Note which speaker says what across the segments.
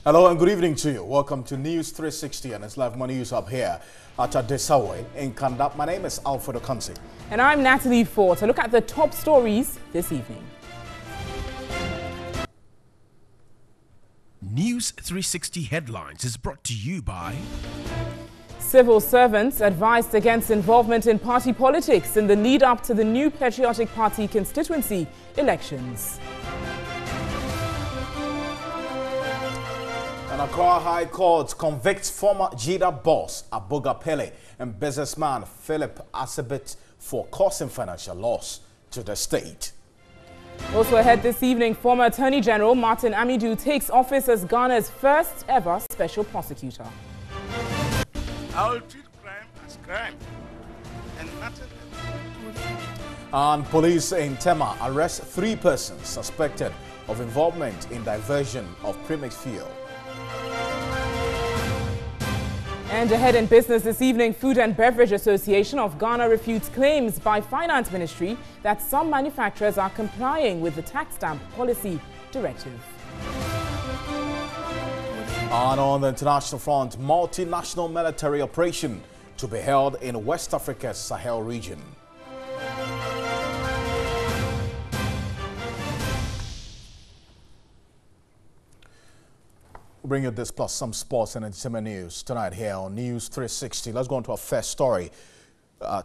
Speaker 1: Hello and good evening to you. Welcome to News 360 and it's live money news up here at Adesawe in Kandap. My name is Alfred Okansi. And
Speaker 2: I'm Natalie Ford. To look at the top stories this evening.
Speaker 3: News 360 Headlines is brought to you by
Speaker 2: Civil servants advised against involvement in party politics in the lead up to the new Patriotic Party constituency elections.
Speaker 1: And Accra High Court convicts former Jida boss Aboga Pele and businessman Philip Asibit for causing financial loss to the state.
Speaker 2: Also ahead this evening, former Attorney General Martin Amidu takes office as Ghana's first ever special prosecutor.
Speaker 4: I will treat crime as crime and nothing else.
Speaker 1: And police in Tema arrest 3 persons suspected of involvement in diversion of premix fuel.
Speaker 2: And ahead in business this evening, Food and Beverage Association of Ghana refutes claims by Finance Ministry that some manufacturers are complying with the tax stamp policy directive.
Speaker 1: And on the international front, multinational military operation to be held in West Africa's Sahel region. We'll bring you this plus some sports and entertainment news tonight here on News 360. Let's go on to our first story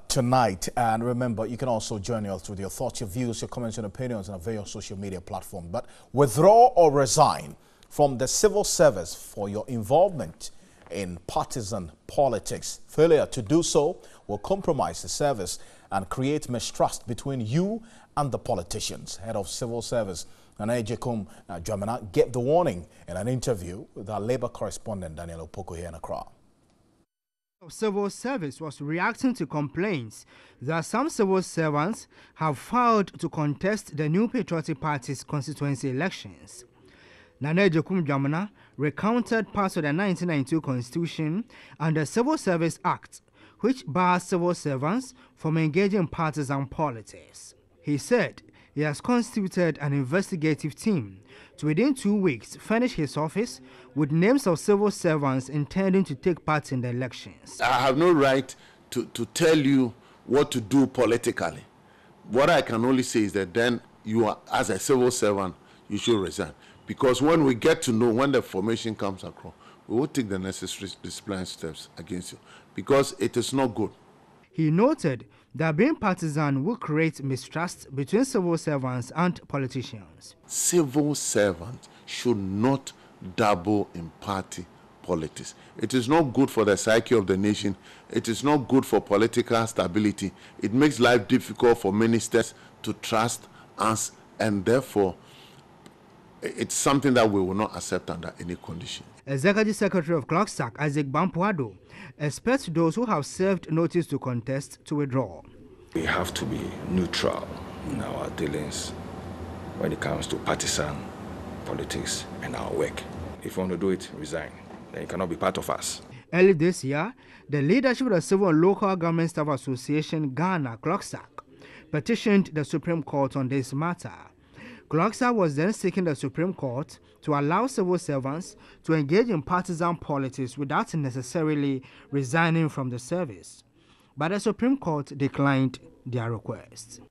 Speaker 1: tonight. And remember, you can also join us with your thoughts, your views, your comments and opinions on our various social media platforms. But withdraw or resign from the civil service for your involvement in partisan politics. Failure to do so will compromise the service and create mistrust between you and the politicians. Head of Civil Service Anajekum Dramana gave the warning in an interview with our Labour correspondent Daniel Opoko here in Accra.
Speaker 5: Civil Service was reacting to complaints that some civil servants have filed to contest the new Patriotic Party's constituency elections. Anajekum Dramana recounted parts of the 1992 Constitution and the Civil Service Act, which bars civil servants from engaging in partisan politics. He said he has constituted an investigative team to within 2 weeks furnish his office with names of civil servants intending to take part in the elections.
Speaker 4: I have no right to tell you what to do politically. What I can only say is that then you are, as a civil servant, you should resign. Because when we get to know when the formation comes across, we will take the necessary disciplinary steps against you. Because it is not good.
Speaker 5: He noted that being partisan will create mistrust between civil servants and politicians.
Speaker 4: Civil servants should not dabble in party politics. It is not good for the psyche of the nation. It is not good for political stability. It makes life difficult for ministers to trust us, and therefore it's something that we will not accept under any condition.
Speaker 5: Executive Secretary of Clocksack, Isaac Bampuado, expects those who have served notice to contest to withdraw.
Speaker 6: We have to be neutral in our dealings when it comes to partisan politics and our work. If you want to do it, resign. Then you cannot be part of us.
Speaker 5: Early this year, the leadership of the Civil and Local Government Staff Association, Ghana, Clocksack, petitioned the Supreme Court on this matter. Clocksack was then seeking the Supreme Court to allow civil servants to engage in partisan politics without necessarily resigning from the service. But the Supreme Court declined their request.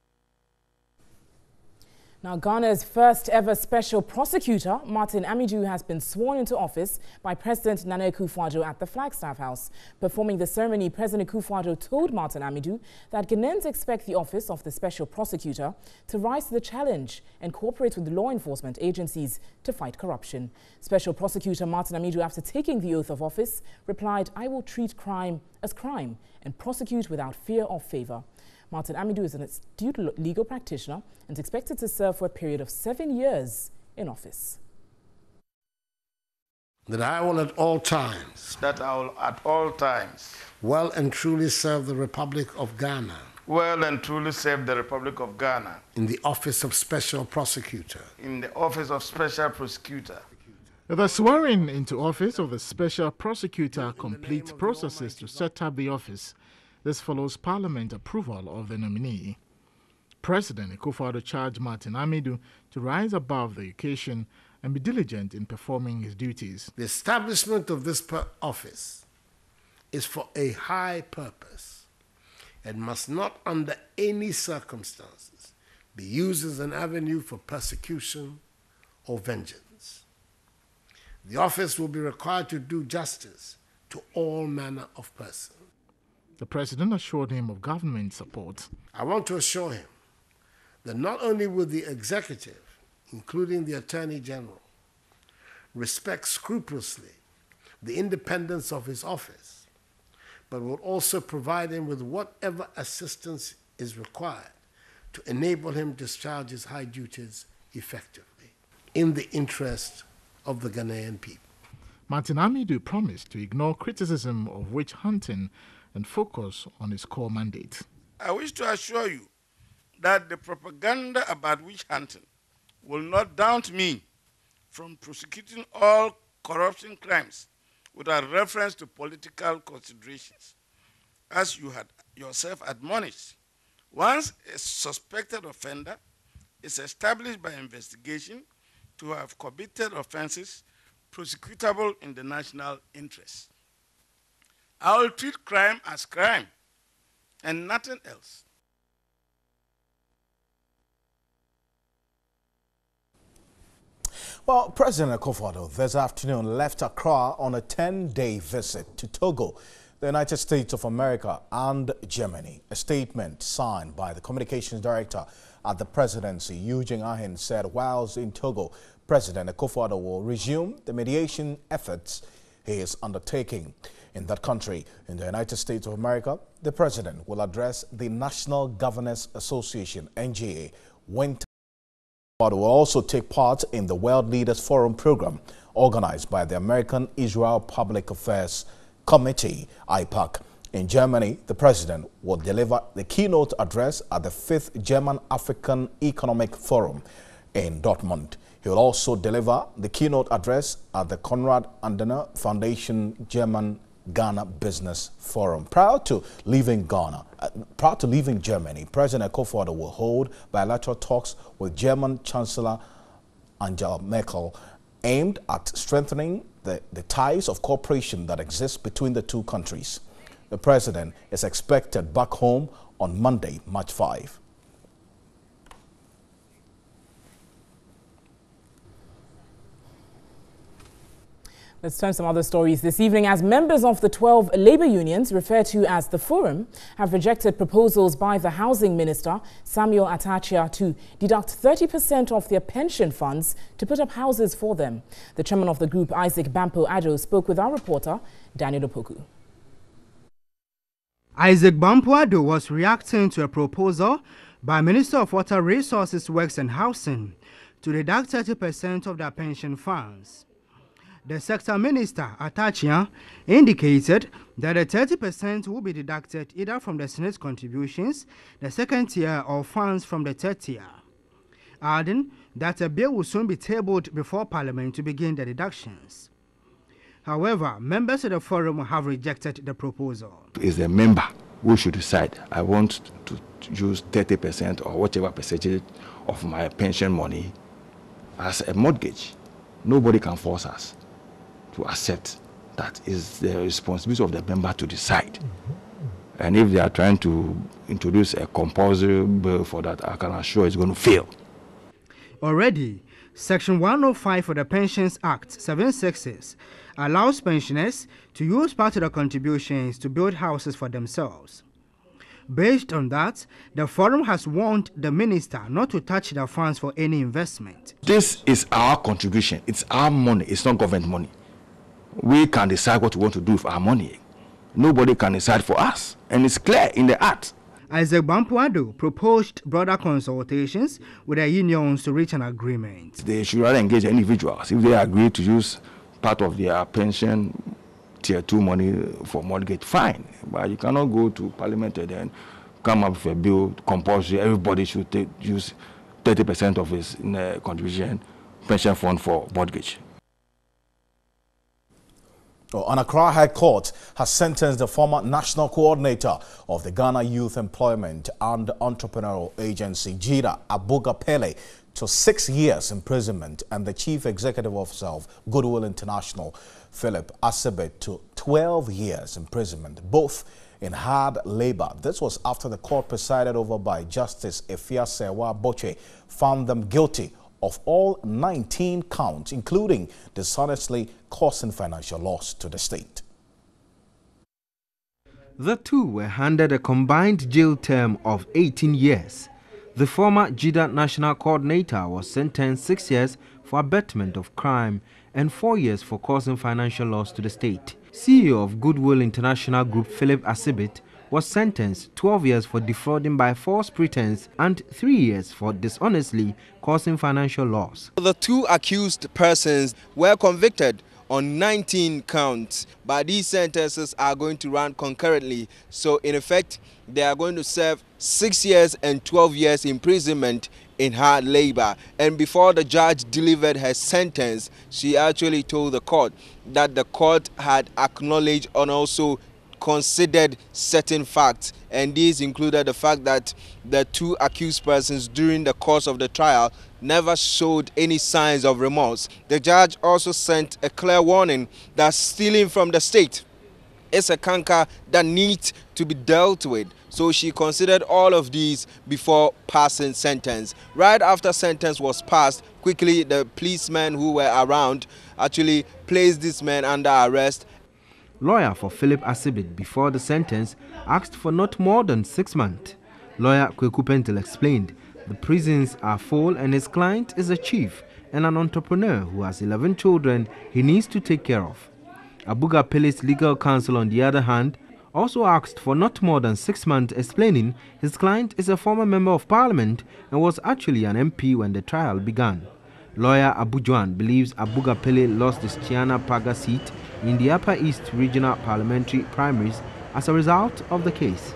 Speaker 2: Now, Ghana's first ever special prosecutor, Martin Amidu, has been sworn into office by President Nana Akufo-Addo at the Flagstaff House. Performing the ceremony, President Akufo-Addo told Martin Amidu that Ghanaians expect the office of the special prosecutor to rise to the challenge and cooperate with law enforcement agencies to fight corruption. Special prosecutor Martin Amidu, after taking the oath of office, replied, "I will treat crime as crime and prosecute without fear or favor." Martin Amidu is an astute legal practitioner and is expected to serve for a period of 7 years in office.
Speaker 7: That I will at all times well and truly serve the Republic of Ghana in the office of Special Prosecutor.
Speaker 8: The swearing into office of the Special Prosecutor completes processes to set up the office. This follows Parliament approval of the nominee. President Akufo-Addo charged Martin Amidu to rise above the occasion and be diligent in performing his duties.
Speaker 7: The establishment of this office is for a high purpose and must not under any circumstances be used as an avenue for persecution or vengeance. The office will be required to do justice to all manner of persons.
Speaker 8: The President assured him of government support.
Speaker 7: I want to assure him that not only will the executive, including the Attorney General, respect scrupulously the independence of his office, but will also provide him with whatever assistance is required to enable him to discharge his high duties effectively in the interest of the Ghanaian people.
Speaker 8: Martin Amidu promised to ignore criticism of witch hunting and focus on his core mandate.
Speaker 9: I wish to assure you that the propaganda about witch hunting will not daunt me from prosecuting all corruption crimes without reference to political considerations. As you had yourself admonished, once a suspected offender is established by investigation to have committed offenses prosecutable in the national interest, I will treat crime as crime and nothing else.
Speaker 1: Well, President Akufo-Addo this afternoon left Accra on a 10-day visit to Togo, the United States of America and Germany. A statement signed by the communications director at the presidency, Eugene Ahin, said whilst in Togo, President Akufo-Addo will resume the mediation efforts he is undertaking in that country. In the United States of America, the president will address the National Governors Association, NGA, Winter. Akufo-Addo will also take part in the World Leaders Forum program organized by the American Israel Public Affairs Committee, IPAC. In Germany, the president will deliver the keynote address at the 5th German African Economic Forum in Dortmund. He will also deliver the keynote address at the Konrad Adenauer Foundation German Ghana Business Forum. Prior to leaving Germany, President Akufo-Addo will hold bilateral talks with German Chancellor Angela Merkel aimed at strengthening the ties of cooperation that exist between the two countries. The president is expected back home on Monday, March 5.
Speaker 2: Let's turn to some other stories this evening as members of the 12 labour unions, referred to as the Forum, have rejected proposals by the Housing Minister, Samuel Atachia, to deduct 30% of their pension funds to put up houses for them. The chairman of the group, Isaac Bampoe-Addo, spoke with our reporter, Daniel Opoku.
Speaker 5: Isaac Bampoe-Addo was reacting to a proposal by Minister of Water Resources, Works and Housing to deduct 30% of their pension funds. The sector minister, Atachia, indicated that the 30% will be deducted either from the Senate contributions, the second tier, or funds from the third tier, adding that a bill will soon be tabled before Parliament to begin the deductions. However, members of the Forum have rejected the proposal.
Speaker 6: It's the member who should decide. I want to use 30% or whatever percentage of my pension money as a mortgage. Nobody can force us to accept. That is the responsibility of the member to decide. And if they are trying to introduce a compulsory bill for that, I can assure it's going to fail.
Speaker 5: Already, Section 105 of the Pensions Act 76 allows pensioners to use part of the contributions to build houses for themselves. Based on that, the Forum has warned the minister not to touch the funds for any investment.
Speaker 6: This is our contribution. It's our money. It's not government money. We can decide what we want to do with our money. Nobody can decide for us. And it's clear in the act.
Speaker 5: Isaac Bampoe-Addo proposed broader consultations with the unions to reach an agreement.
Speaker 6: They should rather engage individuals. If they agree to use part of their pension tier 2 money for mortgage, fine. But you cannot go to Parliament and then come up with a bill compulsory. Everybody should use 30% of his contribution pension fund for mortgage.
Speaker 1: An Accra High Court has sentenced the former national coordinator of the Ghana Youth Employment and Entrepreneurial Agency, JIDA, Abuga Pele, to 6 years imprisonment and the Chief Executive Officer of Goodwill International, Philip Asibit, to 12 years imprisonment, both in hard labor. This was after the court presided over by Justice Efiasewa Boche found them guilty of all 19 counts, including dishonestly causing financial loss to the state.
Speaker 5: The two were handed a combined jail term of 18 years. The former JIDA National Coordinator was sentenced 6 years for abetment of crime and 4 years for causing financial loss to the state. CEO of Goodwill International Group Philip Asibit was sentenced 12 years for defrauding by false pretense and 3 years for dishonestly causing financial loss.
Speaker 10: The two accused persons were convicted on 19 counts, but these sentences are going to run concurrently. So in effect, they are going to serve 6 years and 12 years imprisonment in hard labor. And before the judge delivered her sentence, she actually told the court that the court had acknowledged and also considered certain facts, and these included the fact that the two accused persons during the course of the trial never showed any signs of remorse. The judge also sent a clear warning that stealing from the state is a canker that needs to be dealt with. So she considered all of these before passing sentence. Right after sentence was passed, quickly the policemen who were around actually placed this man under arrest.
Speaker 5: Lawyer for Philip Asibit before the sentence asked for not more than 6 months. Lawyer Kweku Pentel explained the prisons are full and his client is a chief and an entrepreneur who has 11 children he needs to take care of. Abuga Pele's legal counsel, on the other hand, also asked for not more than 6 months, explaining his client is a former member of parliament and was actually an MP when the trial began. Lawyer Abu Juan believes Abuga Pele lost his Chiana Paga seat in the Upper East Regional Parliamentary primaries as a result of the case.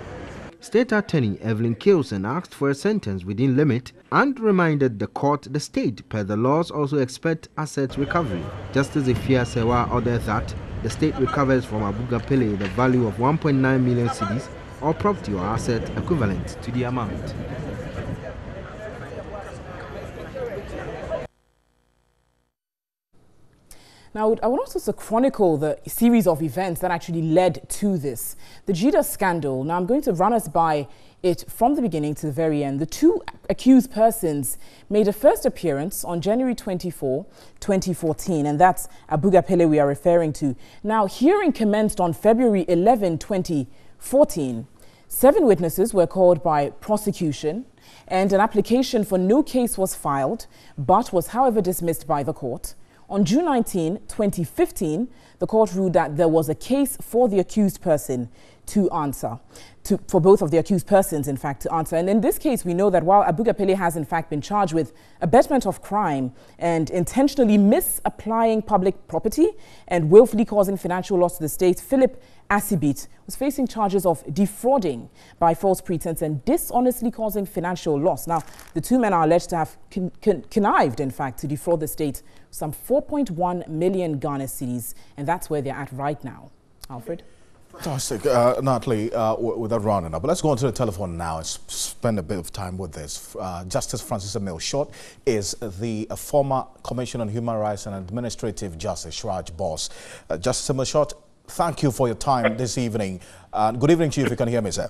Speaker 5: State Attorney Evelyn Kilson asked for a sentence within limit and reminded the court the state, per the laws, also expect asset recovery. Justice Efiasewa ordered that the state recovers from Abuga Pele the value of 1.9 million cedis or property or asset equivalent to the amount.
Speaker 2: Now, I would also chronicle the series of events that actually led to this. The Judas Scandal. Now, I'm going to run us by it from the beginning to the very end. The two accused persons made a first appearance on January 24, 2014, and that's Abuga Pele we are referring to. Now, hearing commenced on February 11, 2014. 7 witnesses were called by prosecution, and an application for no case was filed, but was, however, dismissed by the court. On June 19, 2015, the court ruled that there was a case for the accused person to answer, for both of the accused persons, in fact, to answer. And in this case, we know that while Abuga Pele has, in fact, been charged with abetment of crime and intentionally misapplying public property and willfully causing financial loss to the state, Philip Asibit was facing charges of defrauding by false pretense and dishonestly causing financial loss. Now, the two men are alleged to have connived, in fact, to defraud the state some 4.1 million Ghana cedis, and that's where they're at right now. Alfred?
Speaker 1: Fantastic, Natalie, with that rounding up. But let's go onto the telephone now and spend a bit of time with this. Justice Francis Emil Short is the former Commissioner on Human Rights and Administrative Justice, Shraj Boss. Justice Emil Short, thank you for your time this evening. Good evening to you, if you can hear me, sir.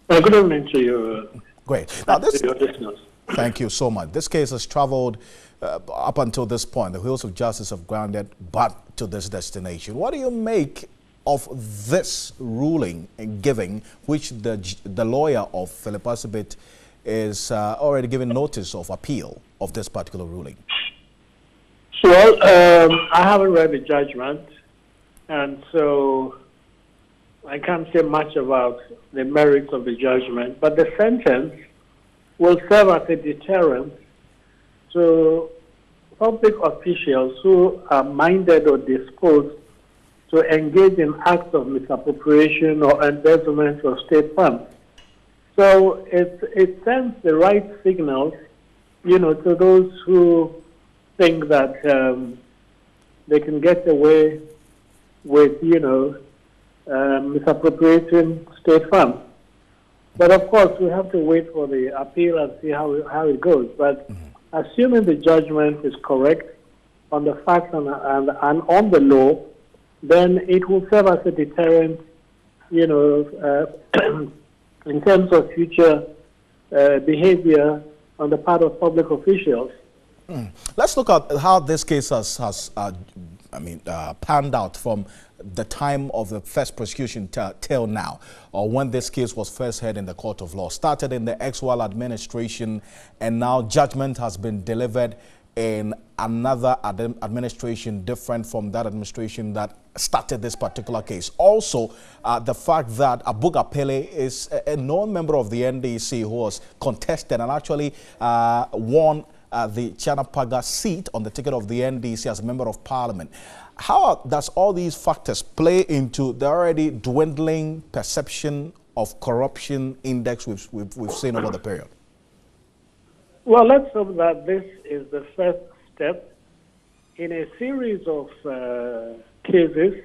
Speaker 11: Good evening to you.
Speaker 1: Great. Now,
Speaker 11: to your listeners.
Speaker 1: Thank you so much. This case has traveled up until this point. The wheels of justice have grounded back to this destination. What do you make of this ruling and giving, which the lawyer of Philip Asibit is already giving notice of appeal of this particular ruling?
Speaker 11: Well, I haven't read the judgment, and so I can't say much about the merits of the judgment, but the sentence will serve as a deterrent to public officials who are minded or disposed to engage in acts of misappropriation or embezzlement of state funds. So it sends the right signals, to those who think that they can get away with, misappropriating state funds. But of course, we have to wait for the appeal and see how it goes. But assuming the judgment is correct on the facts and on the law, then it will serve as a deterrent, in terms of future behavior on the part of public officials.
Speaker 1: Let's look at how this case has panned out from the time of the first prosecution till now, or when this case was first heard in the court of law. Started in the ex-Wal administration, and now judgment has been delivered in another administration different from that administration that started this particular case. Also, the fact that Abu Gapele is a known member of the NDC who was contested and actually won the Chanapaga seat on the ticket of the NDC as a member of parliament. How does all these factors play into the already dwindling perception of corruption index we've seen over the period?
Speaker 11: Well, let's hope that this is the first step in a series of cases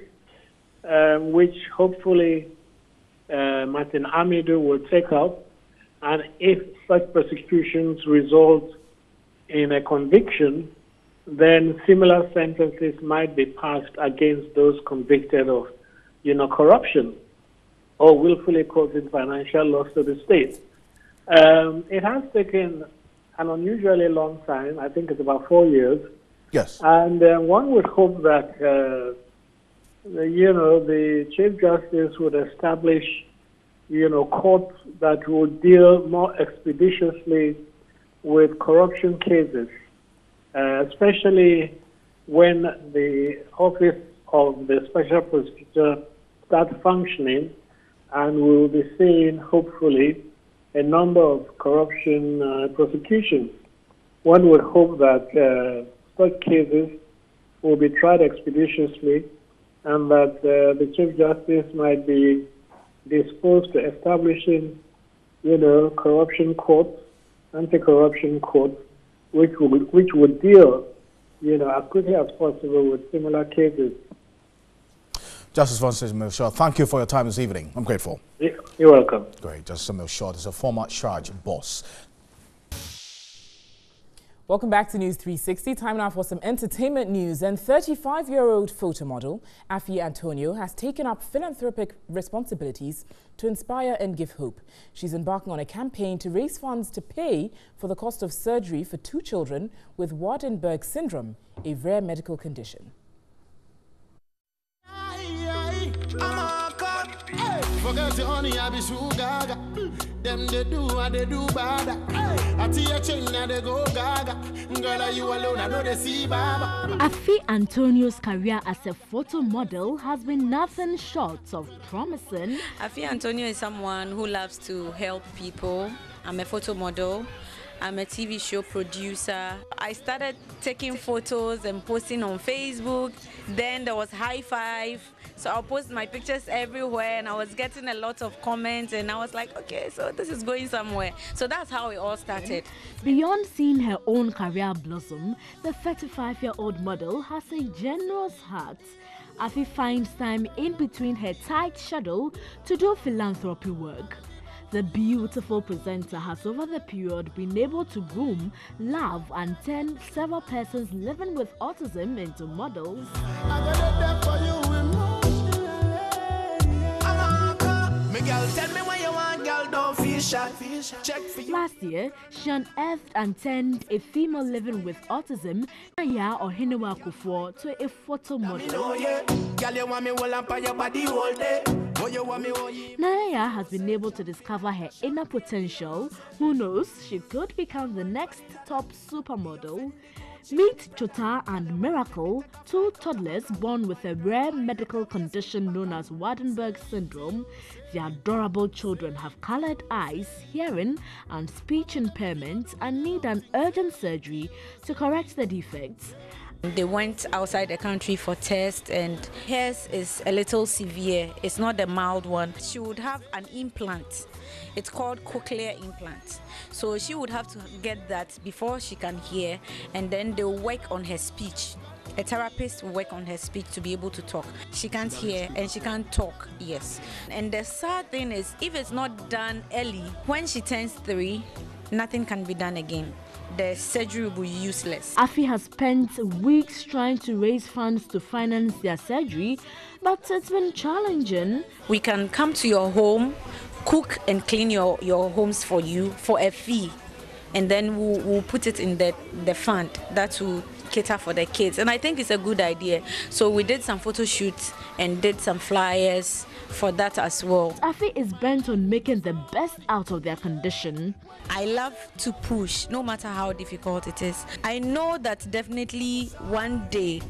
Speaker 11: which hopefully Martin Amidu will take up, and if such prosecutions result in a conviction, then similar sentences might be passed against those convicted of, corruption or willfully causing financial loss to the state. It has taken an unusually long time. I think it's about 4 years.
Speaker 1: Yes.
Speaker 11: And one would hope that, the Chief Justice would establish, courts that would deal more expeditiously with corruption cases, especially when the office of the Special Prosecutor starts functioning, and we will be seeing, hopefully, a number of corruption prosecutions. One would hope that such cases will be tried expeditiously, and that the Chief Justice might be disposed to establishing, corruption courts, anti-corruption courts, which would deal, as quickly as possible with similar cases.
Speaker 1: Justice Francis Milshot, thank you for your time this evening. I'm grateful.
Speaker 11: You're welcome.
Speaker 1: Great. Justice Milshot is a former charge boss.
Speaker 2: Welcome back to News 360. Time now for some entertainment news. And 35-year-old photo model Afi Antonio has taken up philanthropic responsibilities to inspire and give hope. She's embarking on a campaign to raise funds to pay for the cost of surgery for 2 children with Waardenburg syndrome, a rare medical condition.
Speaker 12: Forget the honey, I be so gaga. Them they do what they do bad. I see a chain and they go gaga. Girl, are you alone? I know they see baba.
Speaker 13: Afi Antonio's career as a photo model has been nothing short of promising.
Speaker 14: Afi Antonio is someone who loves to help people. I'm a photo model. I'm a TV show producer. I started taking photos and posting on Facebook. Then there was High Five. So I'll post my pictures everywhere, and I was getting a lot of comments, and I was like, okay, so this is going somewhere. So that's how it all started.
Speaker 13: Beyond seeing her own career blossom, the 35-year-old model has a generous heart. Afi finds time in between her tight schedule to do philanthropy work. The beautiful presenter has over the period been able to groom, love and turn several persons living with autism into models. Last year, she unearthed and turned a female living with autism, Naya or Hinewa Kufuor, to a photo model. Naya has been able to discover her inner potential. Who knows, she could become the next top supermodel. Meet Chota and Miracle, 2 toddlers born with a rare medical condition known as Waardenburg syndrome. The adorable children have colored eyes, hearing and speech impairments and need an urgent surgery to correct the defects.
Speaker 14: They went outside the country for tests, and hers is a little severe. It's not the mild one. She would have an implant. It's called cochlear implant. So she would have to get that before she can hear, and then they'll work on her speech. A therapist will work on her speech to be able to talk. She can't hear and she can't talk, yes. And the sad thing is, if it's not done early, when she turns 3, nothing can be done again. the surgery will be useless.
Speaker 13: Afi has spent weeks trying to raise funds to finance their surgery, but it's been challenging.
Speaker 14: We can come to your home, cook and clean your homes for you for a fee, and then we'll put it in the fund that will cater for the kids. And I think it's a good idea. So we did some photo shoots and did some flyers for that as well.
Speaker 13: Afi is bent on making the best out of their condition.
Speaker 14: I love to push, no matter how difficult it is. I know that definitely one day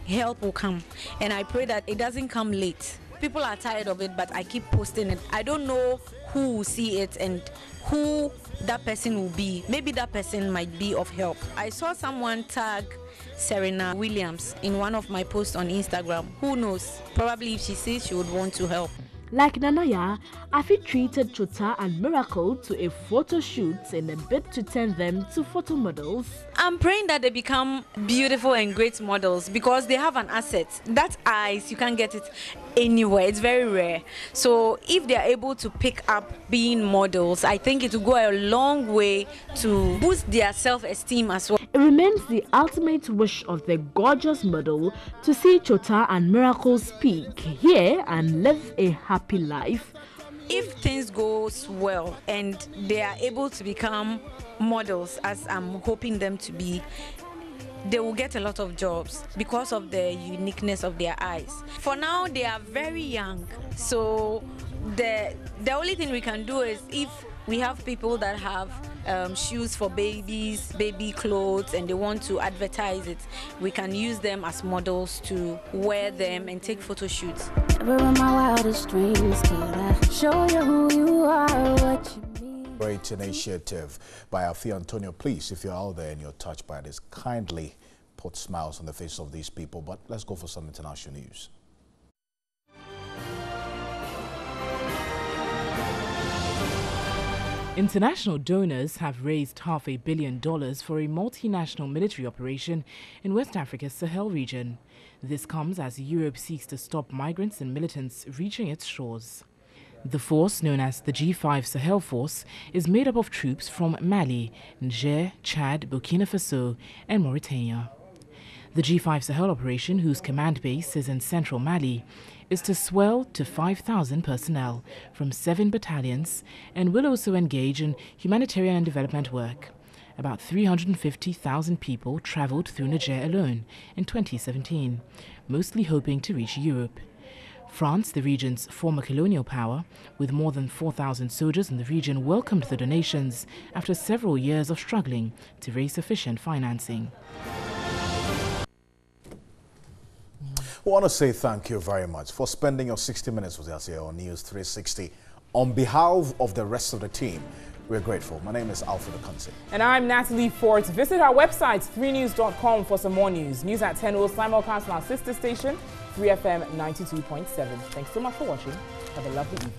Speaker 14: help will come, and I pray that it doesn't come late. People are tired of it, but I keep posting it. I don't know who will see it and who that person will be. Maybe that person might be of help. I saw someone tag Serena Williams in one of my posts on Instagram. Who knows? Probably if she sees, she would want to help.
Speaker 13: Like Nanaya, Afi treated Chota and Miracle to a photo shoot in a bid to turn them to photo models.
Speaker 14: I'm praying that they become beautiful and great models because they have an asset. That eyes, you can't get it anywhere. It's very rare. So if they're able to pick up being models, I think it will go a long way to boost their self-esteem as well.
Speaker 13: It remains the ultimate wish of the gorgeous model to see Chota and Miracle speak here and live a happy life.
Speaker 14: If things go well and they are able to become models, as I'm hoping them to be, they will get a lot of jobs because of the uniqueness of their eyes. For now, they are very young, so the only thing we can do is if we have people that have shoes for babies, baby clothes, and they want to advertise it, we can use them as models to wear them and take photo shoots.
Speaker 15: Never in my wildest dreams could I show you who you are, what you mean.
Speaker 1: Great initiative by Afi Antonio. Please, if you're out there and you're touched by this, kindly put smiles on the faces of these people. But let's go for some international news.
Speaker 2: International donors have raised $500 million for a multinational military operation in West Africa's Sahel region. This comes as Europe seeks to stop migrants and militants reaching its shores. The force, known as the G5 Sahel Force, is made up of troops from Mali, Niger, Chad, Burkina Faso, and Mauritania. The G5 Sahel operation, whose command base is in central Mali, is to swell to 5,000 personnel from 7 battalions and will also engage in humanitarian and development work. About 350,000 people traveled through Niger alone in 2017, mostly hoping to reach Europe. France, the region's former colonial power, with more than 4,000 soldiers in the region, welcomed the donations after several years of struggling to raise sufficient financing.
Speaker 1: I want to say thank you very much for spending your 60 minutes with us here on News 360. On behalf of the rest of the team, we're grateful. My name is Alfred Akansi. And
Speaker 2: I'm Natalie Fort. Visit our website, 3news.com, for some more news. News at 10 will simulcast on our sister station, 3FM 92.7. Thanks so much for watching. Have a lovely evening.